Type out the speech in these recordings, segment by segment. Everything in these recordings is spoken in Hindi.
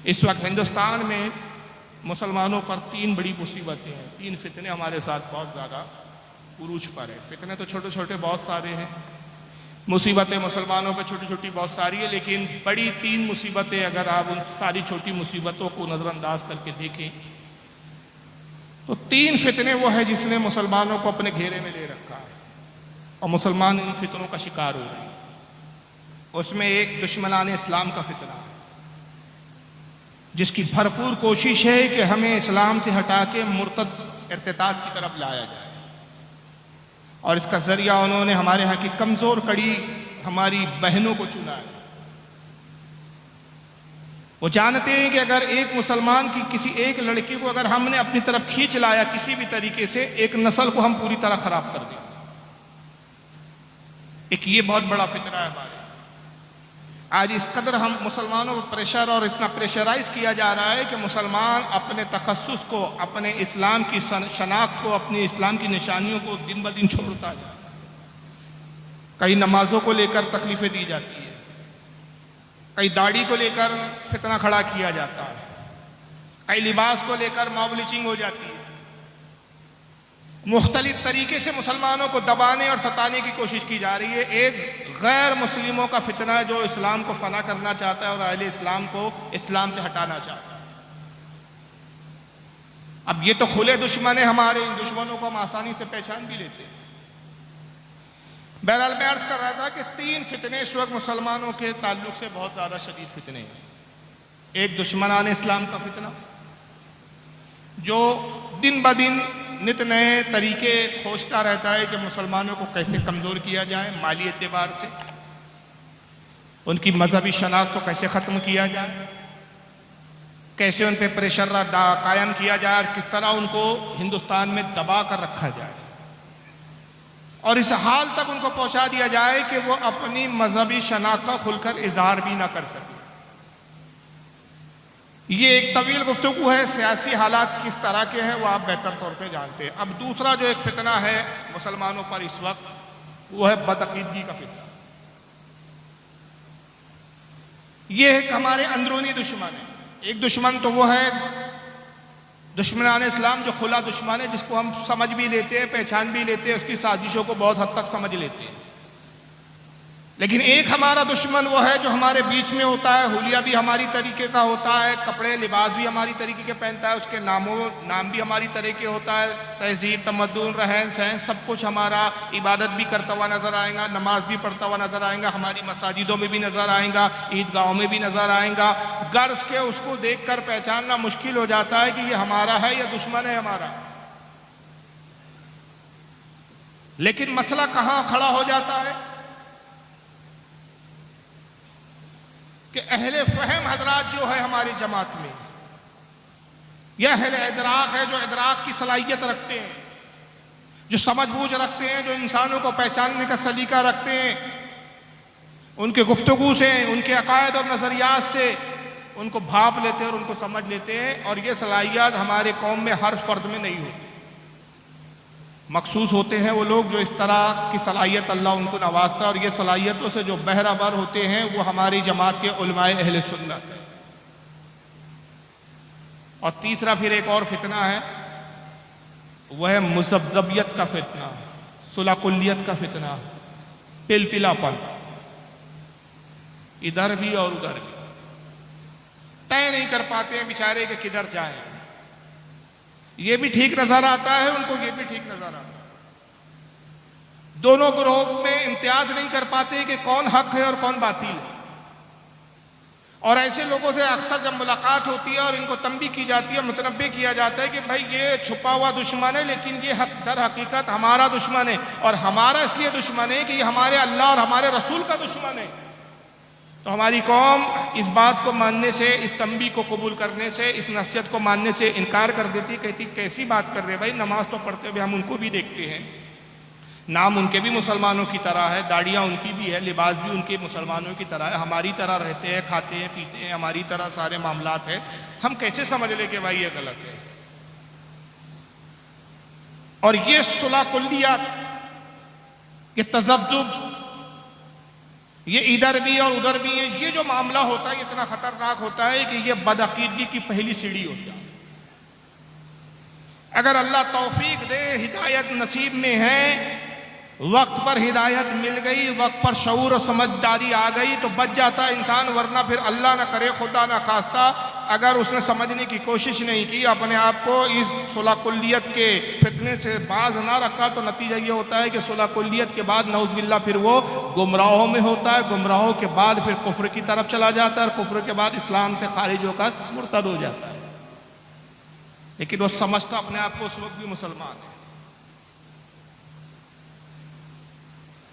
इस वक्त हिंदुस्तान में मुसलमानों पर तीन बड़ी मुसीबतें हैं, तीन फितने हमारे साथ बहुत ज़्यादा उरूज पर है। फितने तो छोटे छोटे बहुत सारे हैं, मुसीबतें मुसलमानों पर छोटी छोटी बहुत सारी है, लेकिन बड़ी तीन मुसीबतें अगर आप उन सारी छोटी मुसीबतों को नज़रअंदाज करके देखें तो तीन फितने वो है जिसने मुसलमानों को अपने घेरे में ले रखा है और मुसलमान इन फितनों का शिकार हो रहे हैं। उसमें एक दुश्मनाने इस्लाम का फितना है, जिसकी भरपूर कोशिश है कि हमें इस्लाम से हटा के मुर्तद इर्तिदाद की तरफ लाया जाए, और इसका जरिया उन्होंने हमारे यहाँ की कमज़ोर कड़ी हमारी बहनों को चुना है। वो जानते हैं कि अगर एक मुसलमान की किसी एक लड़की को अगर हमने अपनी तरफ खींच लाया किसी भी तरीके से, एक नस्ल को हम पूरी तरह खराब कर दें। एक ये बहुत बड़ा फितना है हमारे। आज इस कदर हम मुसलमानों पर प्रेशर और इतना प्रेशराइज किया जा रहा है कि मुसलमान अपने तखस्सुस को, अपने इस्लाम की शनाख्त को, अपनी इस्लाम की निशानियों को दिन ब दिन छोड़ता है। कई नमाजों को लेकर तकलीफें दी जाती है, कई दाढ़ी को लेकर फितना खड़ा किया जाता है, कई लिबास को लेकर मॉब लिंचिंग हो जाती है। मुख्तलिफ तरीके से मुसलमानों को दबाने और सताने की कोशिश की जा रही है। एक गैर मुस्लिमों का फितना है जो इस्लाम को फना करना चाहता है और अहले इस्लाम को इस्लाम से हटाना चाहता है। अब ये तो खुले दुश्मन है हमारे, इन दुश्मनों को हम आसानी से पहचान भी लेते हैं। बहरहाल मैं अर्ज कर रहा था कि तीन फितने इस वक्त मुसलमानों के ताल्लुक से बहुत ज़्यादा शदीद फितने हैं। एक दुश्मनाने इस्लाम का फितना जो दिन ब दिन नित नए तरीके खोजता रहता है कि मुसलमानों को कैसे कमज़ोर किया जाए, माली एतबार से उनकी मजहबी शनाख्त को कैसे ख़त्म किया जाए, कैसे उन पर प्रेशर कायम किया जाए और किस तरह उनको हिंदुस्तान में दबा कर रखा जाए और इस हाल तक उनको पहुंचा दिया जाए कि वो अपनी मजहबी शनाख्त का खुलकर इजहार भी ना कर सके। ये एक तवील गुफ्तगू है। सियासी हालात किस तरह के हैं वो आप बेहतर तौर पे जानते हैं। अब दूसरा जो एक फितना है मुसलमानों पर इस वक्त, वो है बदअकीदगी का फितना। ये एक हमारे अंदरूनी दुश्मन है। एक दुश्मन तो वो है दुश्मनाने इस्लाम जो खुला दुश्मन है, जिसको हम समझ भी लेते हैं, पहचान भी लेते हैं, उसकी साजिशों को बहुत हद तक समझ लेते हैं। लेकिन एक हमारा दुश्मन वो है जो हमारे बीच में होता है, हुलिया भी हमारी तरीके का होता है, कपड़े लिबास भी हमारी तरीके के पहनता है, उसके नाम भी हमारी तरीके होता है, तहजीब तमद्दुन रहन सहन सब कुछ हमारा, इबादत भी करता हुआ नज़र आएगा, नमाज भी पढ़ता हुआ नज़र आएगा, हमारी मसाजिदों में भी नज़र आएगा, ईदगाहों में भी नज़र आएगा। गर्ज के उसको देख कर पहचानना मुश्किल हो जाता है कि ये हमारा है या दुश्मन है हमारा। लेकिन मसला कहाँ खड़ा हो जाता है कि अहले फहम हजरात जो है हमारी जमात में, यह अहले इदराक है जो इदराक की सलाहियत रखते हैं, जो समझ बूझ रखते हैं, जो इंसानों को पहचानने का सलीका रखते हैं, उनके गुफ्तगू से, उनके अकायद और नज़रियात से उनको भाप लेते हैं और उनको समझ लेते हैं। और ये सलाहियत हमारे कौम में हर फर्द में नहीं होती। मखसूस होते हैं वो लोग जो इस तरह की सलाहियत अल्लाह उनको नवाजता है, और ये सलाहियतों से जो बहराबर होते हैं वो हमारी जमात के उलमाए अहले सुन्नत है। और तीसरा फिर एक और फितना है, वह है मुज़ब्ज़बियत का फितना, सुलाकुल्लियत का फितना, पिलपिलापन, इधर भी और उधर भी तय नहीं कर पाते हैं बेचारे कि किधर जाएं। ये भी ठीक नजर आता है उनको, ये भी ठीक नजर आता है। दोनों ग्रोह में इम्तियाज नहीं कर पाते कि कौन हक है और कौन बातिल है। और ऐसे लोगों से अक्सर जब मुलाकात होती है और इनको तंबी की जाती है, मुतनब्बे किया जाता है कि भाई ये छुपा हुआ दुश्मन है, लेकिन ये हक दर हकीकत हमारा दुश्मन है। और हमारा इसलिए दुश्मन है कि ये हमारे अल्लाह और हमारे रसूल का दुश्मन है। तो हमारी कौम इस बात को मानने से, इस तंबी को कबूल करने से, इस नसीहत को मानने से इनकार कर देती, कहती कैसी बात कर रहे भाई, नमाज तो पढ़ते हुए हम उनको भी देखते हैं, नाम उनके भी मुसलमानों की तरह है, दाढ़ियाँ उनकी भी है, लिबास भी उनके मुसलमानों की तरह है, हमारी तरह रहते हैं, खाते हैं, पीते हैं, हमारी तरह सारे मामलात हैं, हम कैसे समझ ले कि भाई ये गलत है। और ये सुलह कुल्लियात, ये तज़ब्ज़ुब, ये इधर भी और उधर भी है। ये जो मामला होता है इतना खतरनाक होता है कि ये बदअकीदगी की पहली सीढ़ी होती है। अगर अल्लाह तौफीक दे, हिदायत नसीब में है, वक्त पर हिदायत मिल गई, वक्त पर शऊर और समझदारी आ गई तो बच जाता इंसान, वरना फिर अल्लाह ना करे, खुदा ना खास्ता, अगर उसने समझने की कोशिश नहीं की, अपने आप को इस सुलह-कुल्लियत के फितने से बाज ना रखा, तो नतीजा ये होता है कि सुलह-कुल्लियत के बाद नऊज़ुबिल्लाह फिर वो गुमराहों में होता है, गुमराहों के बाद फिर कुफ्र की तरफ चला जाता है, और कुफ्र के बाद इस्लाम से खारिज होकर मुर्तद हो जाता है। लेकिन वो समझता अपने आप को उस वक्त भी मुसलमान है।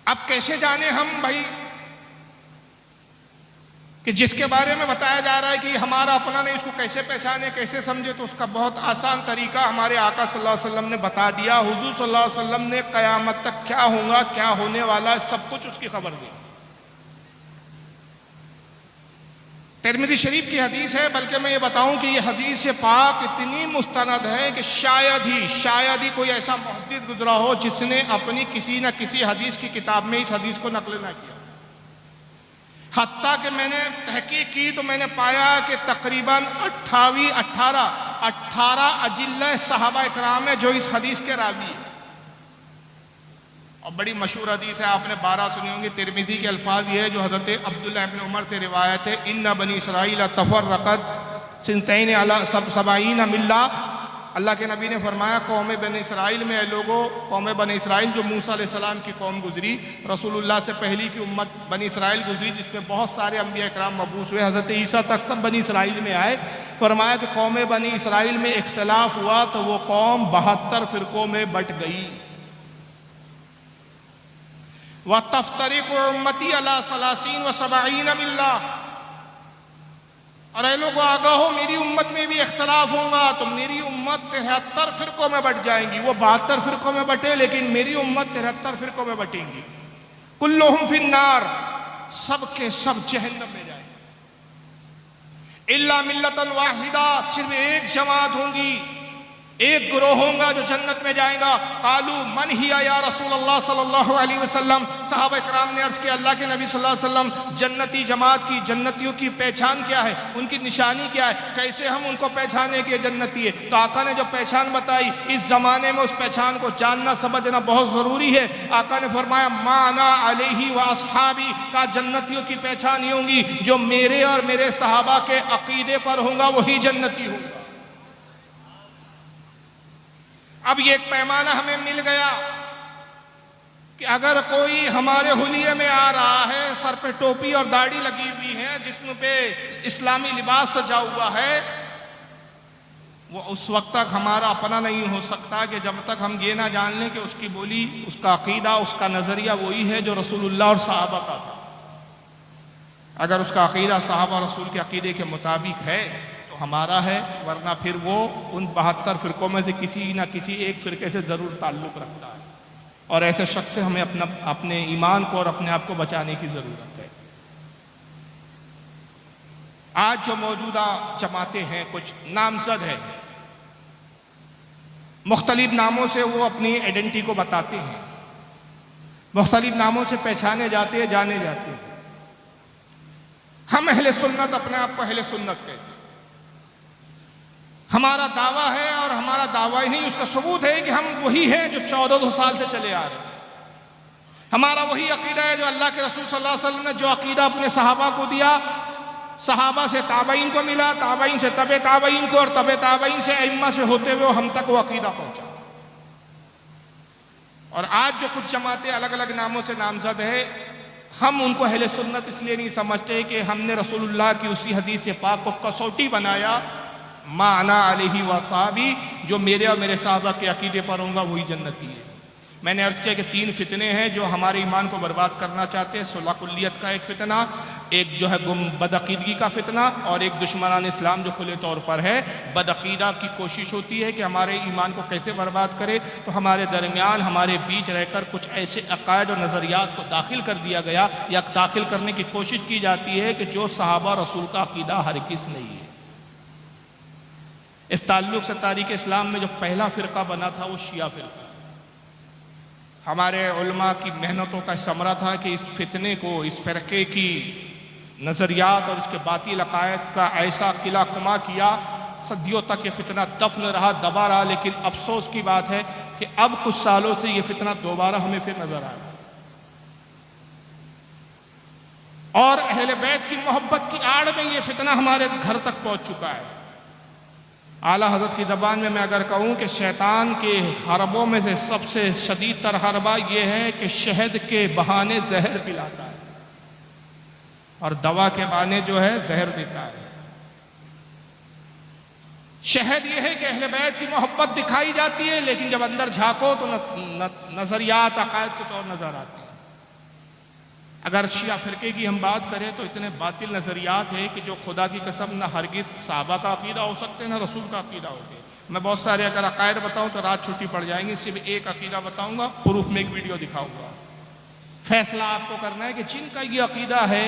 अब कैसे जाने हम भाई कि जिसके बारे में बताया जा रहा है कि हमारा अपना नहीं, इसको कैसे पहचाने, कैसे समझे? तो उसका बहुत आसान तरीका हमारे आका सल्लल्लाहु अलैहि वसल्लम ने बता दिया। हुजूर सल्लल्लाहु अलैहि वसल्लम ने क़यामत तक क्या होगा, क्या होने वाला, सब कुछ उसकी खबर दी। तिरमिज़ी शरीफ की हदीस है, बल्कि मैं ये बताऊं कि ये हदीस पाक इतनी मुस्तनद है कि शायद ही कोई ऐसा मुहद्दिस गुजरा हो जिसने अपनी किसी न किसी हदीस की किताब में इस हदीस को नकल ना किया। हत्ता कि मैंने तहकीक की तो मैंने पाया कि तकरीबन 18 अजिल्ला सहाबा इकराम है जो इस हदीस के रावी है। और बड़ी मशहूर हदीस है, आपने 12 सुनी होंगी। तिरमिज़ी के अल्फाज ये है जो हज़रत अब्दुल्लाह इब्न उमर से रिवायत है, इन्ना बनी इसराइल तफर्रक़त सिनतैन अला सबईन मिल्ला। अल्लाह के नबी ने फरमाया, कौम बनी इसराइल में लोगों, कौम बनी इसराइल जो मूसा अलैहिस्सलाम की कौम गुजरी, रसूलुल्लाह से पहली की उम्मत बनी इसराइल गुजरी, जिसमें बहुत सारे अंबिया इकराम मबूस हुए, हज़रत ईसा तक सब बनी इसराइल में आए। फरमाया कि कौम बनी इसराइल में इख्तलाफ हुआ तो वो कौम 72 फ़िरक़ों में बट गई। व तफ्तरिक़ु उम्मती अला सलासीन व सबईन मिल्ला। और लोगों को आगाह हो, मेरी उम्मत में भी इख्तलाफ होगा तो मेरी उम्मत 73 फ़िरक़ों में बट जाएंगी। वो 72 फ़िरक़ों में बटे, लेकिन मेरी उम्मत 73 फ़िरक़ों में बटेंगी। कुल्लुहुम फिन्नार, सब के सब जहन्नम में जाएंगे। इल्ला मिल्लतन वाहिदा, सिर्फ एक जमात होंगी, एक ग्रोह होगा जो जन्नत में जाएगा। कालू मन हिया या रसूलल्लाह सल्लल्लाहु अलैहि वसल्लम। सहाबा इकराम ने अर्ज़ किया, अल्लाह के नबी सल्लल्लाहु अलैहि वसल्लम, जन्नती जमात की, जन्नतियों की पहचान क्या है, उनकी निशानी क्या है, कैसे हम उनको पहचाने कि जन्नती है? तो आका ने जो पहचान बताई, इस ज़माने में उस पहचान को जानना समझना बहुत ज़रूरी है। आका ने फरमाया, माना अलैहि व अस्हाबी, का जन्नतियों की पहचान ये होंगी जो मेरे और मेरे सहाबा के अकीदे पर होगा, वही जन्नती होगा। अब ये एक पैमाना हमें मिल गया कि अगर कोई हमारे हुलिये में आ रहा है, सर पे टोपी और दाढ़ी लगी हुई है, जिस्म पे इस्लामी लिबास सजा हुआ है, वो उस वक्त तक हमारा अपना नहीं हो सकता कि जब तक हम ये ना जान लें कि उसकी बोली, उसका अकीदा, उसका नज़रिया वही है जो रसूलुल्लाह और सहाबा का था। अगर उसका अकीदा सहाबा रसूल के अकीदे के मुताबिक है तो हमारा है, वरना फिर वो उन 72 फ़िरक़ों में से किसी न किसी एक फ़िरक़े से ज़रूर ताल्लुक़ रखता है। और ऐसे शख्स से हमें अपने ईमान को और अपने आप को बचाने की ज़रूरत है। आज जो मौजूदा जमातें हैं, कुछ नामज़द हैं, मुख्तलिफ नामों से वो अपनी आइडेंटिटी को बताते हैं, मुख्तलिफ नामों से पहचाने जाते हैं, जाने जाते हैं। हम अहले सुन्नत अपने आप को अहले सुन्नत कहते हैं। हमारा दावा है, और हमारा दावा ही नहीं, उसका सबूत है कि हम वही हैं जो 1400 साल से चले आ रहे हैं। हमारा वही अकीदा है जो अल्लाह के रसूल सल्लल्लाहु अलैहि वसल्लम ने जो अकीदा अपने सहाबा को दिया, सहाबा से ताबईन को मिला, ताबईन से तबे ताबईन को, और तबे ताबईन से अइम्मा से होते हुए हम तक वो अकीदा पहुंचा। और आज जो कुछ जमातें अलग अलग नामों से नामजद है, हम उनको अहले सुन्नत इसलिए नहीं समझते कि हमने रसूलुल्लाह की उसी हदीस पाक को कसौटी बनाया, माना अलैहि वसाबी, जो मेरे और मेरे साहबा के अकीदे पर होगा वही जन्नती है। मैंने अर्ज़ किया कि 3 फितने हैं जो हमारे ईमान को बर्बाद करना चाहते हैं। सुलह कुल्लियत का एक फितना, एक जो है बदअकीदगी का फितना, और एक दुश्मनान इस्लाम जो खुले तौर पर है। बदअकीदा की कोशिश होती है कि हमारे ईमान को कैसे बर्बाद करे, तो हमारे दरमियान, हमारे बीच रहकर कुछ ऐसे अकायद और नज़रियात को दाखिल कर दिया गया, या दाखिल करने की कोशिश की जाती है कि जो सहाबा रसूल का अकीदा हरगिज़ नहीं है। इस ताल्लुक़ से तारीख़ इस्लाम में जो पहला फ़िरका बना था वो शिया फ़िरका। हमारे उलमा की मेहनतों का समरा था कि इस फितने को, इस फ़िरके की नज़रियात और इसके बातिल अकायद का ऐसा किला कुमा किया, सदियों तक ये फितना दफन रहा, दबा रहा। लेकिन अफसोस की बात है कि अब कुछ सालों से ये फितना दोबारा हमें फिर नजर आया और अहले बैत की मोहब्बत की आड़ में ये फितना हमारे घर तक पहुंच चुका है। आला हज़रत की ज़बान में मैं अगर कहूँ कि शैतान के हरबों में से सबसे शदीद तर हरबा ये है कि शहद के बहाने जहर पिलाता है और दवा के बहाने जो है जहर देता है। शहद ये है कि अहले बैत की मोहब्बत दिखाई जाती है, लेकिन जब अंदर झांको तो नजरियात अकायद कुछ और नजर आते हैं। अगर शिया फिरके की हम बात करें तो इतने बातिल नजरियात है कि जो खुदा की कसम न हरगिज साहबा का अकीदा हो सकते न रसूल का अकीदा हो गए। मैं बहुत सारे अगर अकायद बताऊं तो रात छुट्टी पड़ जाएंगी, सिर्फ एक अकीदा बताऊंगा, प्रूफ में एक वीडियो दिखाऊंगा। फैसला आपको करना है कि जिनका ये अकीदा है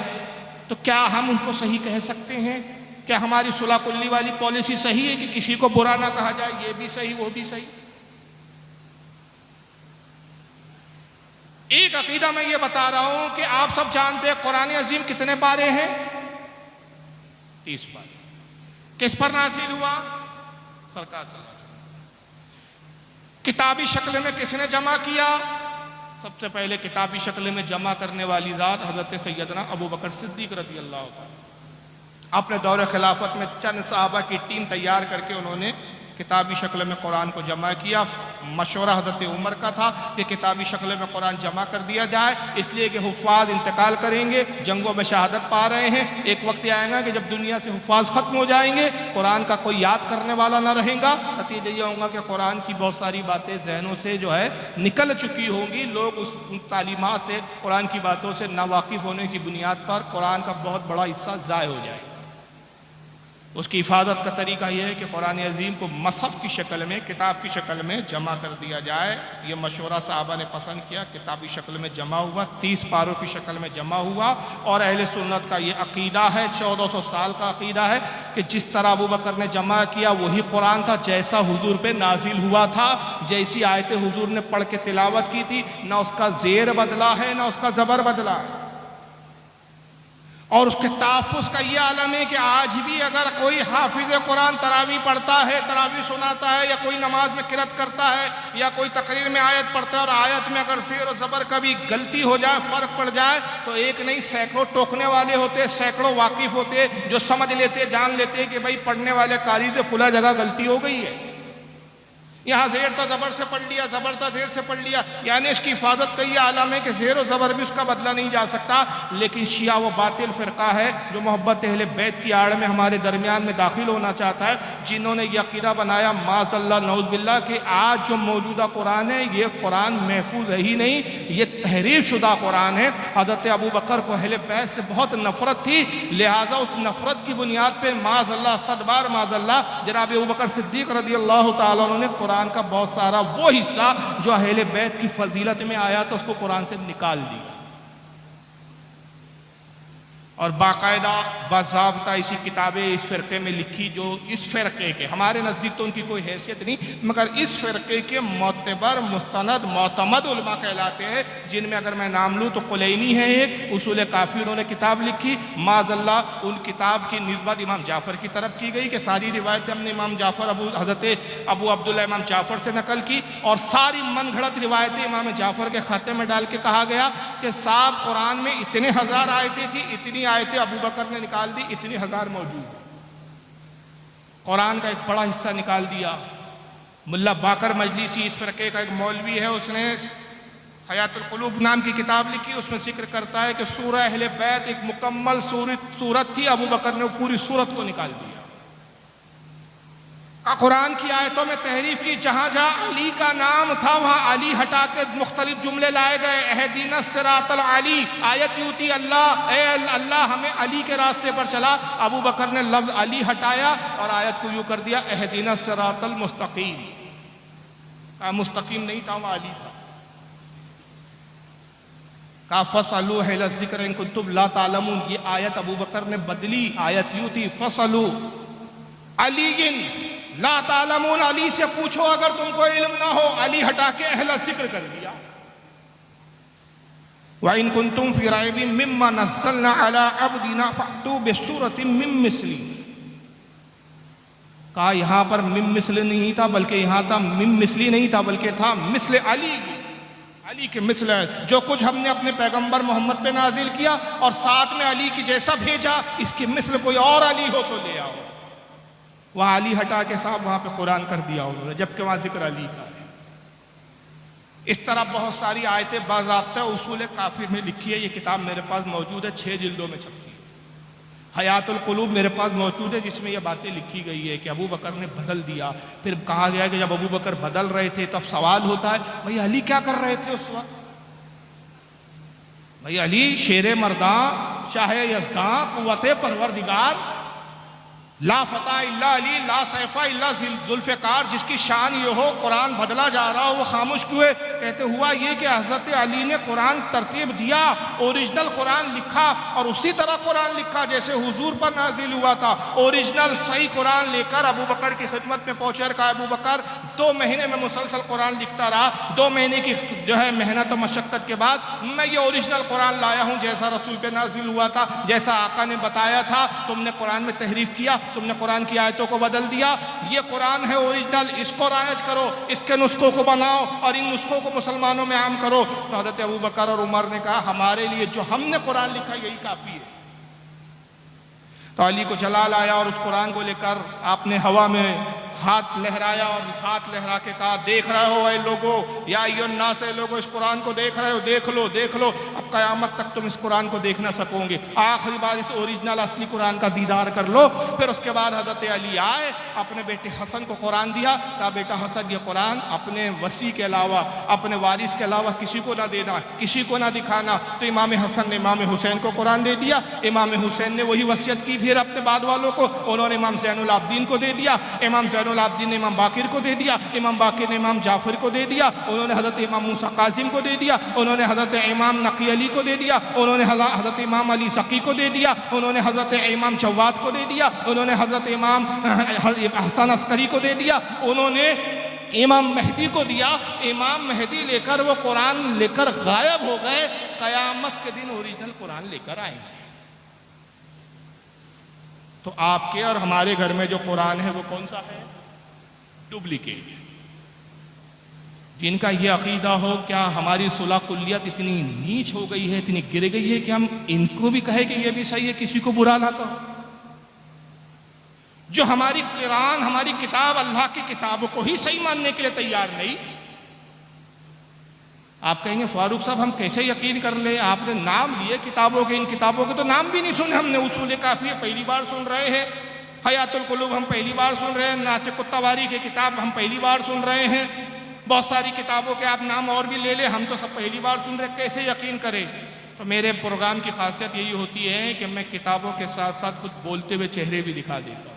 तो क्या हम उनको सही कह सकते हैं? क्या हमारी सुलह कुल्ली वाली पॉलिसी सही है कि किसी को बुरा ना कहा जाए, ये भी सही वो भी सही? एक अकीदा मैं ये बता रहा हूं कि आप सब जानते हैं कुरान अजीम कितने पारे हैं? 30 पारे। किस पर नाज़िल हुआ? सरकार सल्लल्लाहु अलैहि वसल्लम। किताबी शक्ल में किसने जमा किया? सबसे पहले किताबी शक्ल में जमा करने वाली ज़ात हज़रत सैयदना अबू बकर सिद्दीक़ रज़ी अल्लाह ताला। अपने दौरे खिलाफत में चंद सहाबा की टीम तैयार करके उन्होंने किताबी शक्ल में कुरान को जमा किया। मशवरा हज़रत उमर का था कि किताबी शक्ल में कुरान जमा कर दिया जाए, इसलिए कि हुफ़ाज़ इंतकाल करेंगे, जंगों में शहादत पा रहे हैं। एक वक्त आएगा कि जब दुनिया से हुफ़ाज़ ख़त्म हो जाएंगे, कुरान का कोई याद करने वाला ना रहेगा। नतीजा ये होगा कि कुरान की बहुत सारी बातें जहनों से जो है निकल चुकी होंगी। लोग उस तालीमात से, कुरान की बातों से नावाकिफ़ होने की बुनियाद पर कुरान का बहुत बड़ा हिस्सा ज़ाय हो जाएगा। उसकी हिफाजत का तरीका यह है कि कुरान अज़ीम को मसहफ़ की शक्ल में, किताब की शक्ल में जमा कर दिया जाए। ये मशवरा साहबा ने पसंद किया, किताबी शक्ल में जमा हुआ, 30 पारों की शक्ल में जमा हुआ। और अहले सुन्नत का ये अकीदा है, 1400 साल का अकीदा है कि जिस तरह अबू बकर ने जमा किया वही कुरान था, जैसा हुजूर पे नाजिल हुआ था, जैसी आयतें हुजूर ने पढ़ के तिलावत की थी, ना उसका ज़ेर बदला है ना उसका ज़बर बदला है। और उसके तहफ़्फ़ुज़ का ये आलम है कि आज भी अगर कोई हाफिज़ कुरान तरावी पढ़ता है, तरावी सुनाता है, या कोई नमाज में किरत करता है, या कोई तकरीर में आयत पढ़ता है और आयत में अगर ज़ेर और ज़बर का भी गलती हो जाए, फ़र्क पड़ जाए, तो एक नहीं सैकड़ों टोकने वाले होते, सैकड़ों वाकिफ़ होते जो समझ लेते, जान लेते कि भाई पढ़ने वाले कारी से फुला जगह गलती हो गई है, यहाँ ज़ेर था ज़बर से पढ़ लिया, ज़बर था ज़ेर से पढ़ लिया। यानी इसकी हिफाजत का ये आलम है कि ज़ेर और ज़बर भी उसका बदला नहीं जा सकता। लेकिन शिया वो बातिल फ़िरका है जो मोहब्बत अहले बैत की आड़ में हमारे दरमियान में दाखिल होना चाहता है, जिन्होंने ये अक़ीदा बनाया माज़अल्लाह नऊज़ बिल्लाह कि आज जो मौजूदा कुरान है ये कुरान महफूज है ही नहीं, ये तहरीफ शुदा कुरान है। हज़रत अबू बकर को अहले बैत से बहुत नफ़रत थी, लिहाजा उस नफ़रत की बुनियाद पर माज़अल्लाह सदबार माज़अल्लाह जनाब अबू बकर सिद्दीक़ रज़ी अल्लाह तआला अन्हु ने कुरान का बहुत सारा वो हिस्सा जो अहले बैत की फजीलत में आया था उसको कुरान से निकाल दिया और बाकायदा बाज़ाब्ता इसी किताबें इस फ़िरके में लिखी जो इस फ़िरके के, हमारे नज़दीक तो उनकी कोई हैसियत नहीं, मगर इस फ़िरके के मोतबर मुस्तनद मोतमद उलमा कहलाते हैं, जिनमें अगर मैं नाम लूँ तो कुलैनी है एक, उसूल काफ़ी उन्होंने किताब लिखी। माज़अल्लाह उन किताब की निस्बत इमाम जाफ़र की तरफ की गई कि सारी रिवायतें हमने इमाम जाफ़र हज़रत अबू अब्दुल्ला इमाम जाफ़र से नकल की, और सारी मन घड़त रिवायतें इमाम जाफ़र के खाते में डाल के कहा गया कि साहब कुरान में इतने हज़ार आयतें थी, इतनी आयतें अबू बकर ने निकाल दी, इतनी हज़ार मौजूद। कुरान का एक बड़ा हिस्सा निकाल दिया। मुल्ला बाकर मजलिसी इस फ़िरके का एक मौलवी है, उसने हयातुल क़ुलूब नाम की किताब लिखी, उसमें जिक्र करता है कि सूरह अहले बैत एक मुकम्मल सूरत थी, अबू बकर ने पूरी सूरत को निकाल दिया। कुरान की आयतों में तहरीफ की, जहाँ जहाँ अली का नाम था वहाँ अली हटा के मुख्तलिफ जुमले लाए गए। अहदीना सिरातल अली, आयत यूती अल्लाह, ए अल्लाह हमें अली के रास्ते पर चला। अबू बकर ने लफ्ज़ अली हटाया और आयत को यूँ कर दिया अहदीना सिरातल मुस्तकीम। मुस्तकीम नहीं था, वहाँ अली था। का फसलू अहल ज़िक्र इन कुंतुम ला तालमून, ये आयत अबू बकर ने बदली। आयत यूँ थी फसलू अलीइन ला तालमून, अली से पूछो अगर तुमको इल्म ना हो। अली हटा के अहल ज़िक्र कर दिया। व इन कुंतुम फी रैबिन मिम्मा नज़्ज़लना अला अब्दिना फअतू बिसूरतिम मिन मिस्ली। कहा यहां पर मिम मिस्ली नहीं था, बल्कि यहां था मिम मिस्ली नहीं था, बल्कि था मिस्ल अली, अली के मिस्ल है। जो कुछ हमने अपने पैगंबर मोहम्मद पे नाजिल किया और साथ में अली की जैसा भेजा, इसकी मिस्ल कोई और अली हो तो ले आओ। वहां अली हटा के साहब वहां पे कुरान कर दिया उन्होंने, जबकि वहां जिक्र अली का है। इस तरह बहुत सारी आयतें बाज़ाब्ता उसूल काफिर में लिखी है। ये किताब मेरे पास मौजूद है, 6 जिल्दों में छपी है। हयातुल कुलूब मेरे पास मौजूद है, जिसमें ये बातें लिखी गई है कि अबू बकर ने बदल दिया। फिर कहा गया कि जब अबू बकर बदल रहे थे तब सवाल होता है भाई अली क्या कर रहे थे उस वक्त? भाई अली शेर मर्दा, शाहे यज़दा, कुव्वते परवरदिगार, ला फता इल्ला अली, ला सैफा इल्ला जुल्फ़िकार, जिसकी शान ये हो कुरान बदला जा रहा हो, वो खामोश क्यों है? कहते हुआ ये कि हज़रत अली ने कुरान तरतीब दिया, ओरिजिनल कुरान लिखा और उसी तरह कुरान लिखा जैसे हुजूर पर नाजिल हुआ था। ओरिजिनल सही कुरान लेकर अबू बकर की खिदमत में पहुंचे और कहा अबू बकर 2 महीने में मुसलसल कुरान लिखता रहा, 2 महीने की जो है मेहनत और मशक्क़त के बाद मैं ये ओरिजिनल कुरान लाया हूँ जैसा रसूल पे नाजिल हुआ था, जैसा आका ने बताया था। तुमने कुरान में तहरीफ किया, तुमने कुरान की आयतों को बदल दिया। ये कुरान है ओरिजिनल, इसको रायज करो, इसके नुस्खों को बनाओ और इन नुस्खों को मुसलमानों में आम करो। तो हज़रत अबू बकर और उमर ने कहा हमारे लिए जो हमने कुरान लिखा यही काफ़ी है। तो अली को जलाल आया और उस कुरान को लेकर आपने हवा में हाथ लहराया और हाथ लहरा के कहा देख रहे हो ऐ लोगो, या अय्युन्नास से लोगो, इस कुरान को देख रहे हो, देख लो देख लो, अब क़यामत तक तुम इस कुरान को देख ना सकोगे। आखिरी बार इस ओरिजिनल असली कुरान का दीदार कर लो। फिर उसके बाद हज़रत अली आए, अपने बेटे हसन को कुरान दिया, कहा बेटा हसन ये कुरान अपने वसी के अलावा, अपने वारिस के अलावा किसी को ना देना, किसी को ना दिखाना। तो इमाम हसन ने इमाम हुसैन को कुरान दे दिया। इमाम हुसैन ने वही वसीयत की फिर अपने बाद वालों को, उन्होंने इमाम ज़ैनुल आबदीन को दे दिया, इमाम ज़ैनुल आबदीन ने इमाम बाकिर को दे दिया, इमाम बाकिर ने इमाम जाफर को दे दिया, उन्होंने हज़रत इमाम मूसा कासिम को दे दिया, उन्होंने हज़रत इमाम नकी अली को दे दिया, उन्होंने हज़रत इमाम अली सकी को दे दिया, उन्होंने हज़रत इमाम जवाद को दे दिया, उन्होंने हज़रत इमाम हसन अस्करी को दे दिया, उन्होंने इमाम मेहदी को दिया। इमाम मेहदी लेकर वो कुरान लेकर गायब हो गए। क़यामत के दिन ओरिजिनल कुरान लेकर आएंगे। तो आपके और हमारे घर में जो कुरान है वो कौन सा है? डुप्लीकेट। जिनका ये अकीदा हो, क्या हमारी सुलह कुल्लियत इतनी नीच हो गई है, इतनी गिर गई है कि हम इनको भी कहें कि ये भी सही है, किसी को बुरा ना कहो? जो हमारी कुरान, हमारी किताब, अल्लाह की किताबों को ही सही मानने के लिए तैयार नहीं। आप कहेंगे फारूक साहब हम कैसे यकीन कर ले, आपने नाम लिए किताबों के, इन किताबों के तो नाम भी नहीं सुने हमने। उसूल काफिया पहली बार सुन रहे हैं, हयातुल कुलूब हम पहली बार सुन रहे हैं, नासिकुत तवारीख की किताब हम पहली बार सुन रहे हैं, बहुत सारी किताबों के आप नाम और भी ले ले, हम तो सब पहली बार सुन रहे, कैसे यकीन करें? तो मेरे प्रोग्राम की खासियत यही होती है कि मैं किताबों के साथ साथ कुछ बोलते हुए चेहरे भी दिखा देता हूँ।